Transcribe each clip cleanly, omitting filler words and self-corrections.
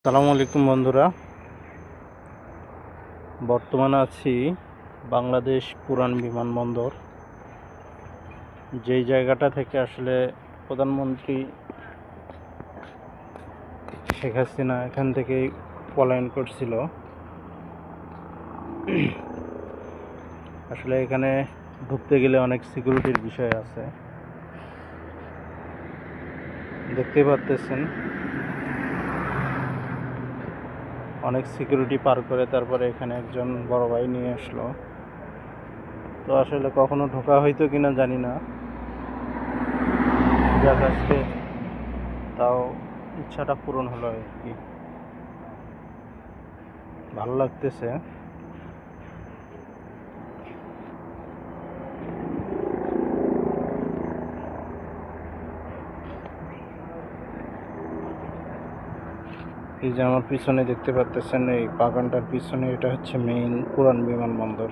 আসসালামু আলাইকুম বন্ধুরা, বর্তমানে আছি বাংলাদেশ পুরান বিমানবন্দর। যেই জায়গাটা থেকে আসলে প্রধানমন্ত্রী শেখ হাসিনা এখান থেকেই পলায়ন করছিল। আসলে এখানে ঢুকতে গেলে অনেক সিকিউরিটির বিষয় আছে, দেখতে পাচ্ছেন। অনেক সিকিউরিটি পার করে তারপরে এখানে একজন বড় ভাই নিয়ে আসলো। তো আসলে কখনো ঢোকা হইতো কিনা জানি না, যাক আজকে তাও ইচ্ছাটা পূরণ হলো আর কি, ভালো লাগতেছে। এই যে আমার পিছনে দেখতে পাচ্ছেন, এই বাগানটার পিছনে এটা হচ্ছে মেইন পুরান বিমানবন্দর।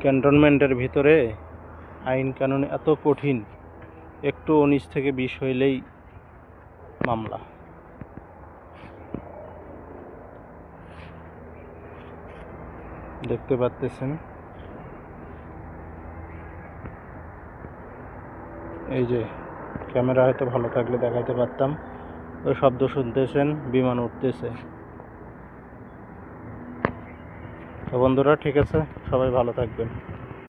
ক্যান্টনমেন্টের ভিতরে আইন কানুন এত কঠিন, একটু 19 থেকে 20 হইলেই মামলা। দেখতে পাচ্ছেন, এই যে ক্যামেরা হয়তো ভালো থাকলে দেখাইতে পারতাম। ওই শব্দ শুনতেছেন, বিমান উঠতেছে। তো বন্ধুরা, ঠিক আছে, সবাই ভালো থাকবেন।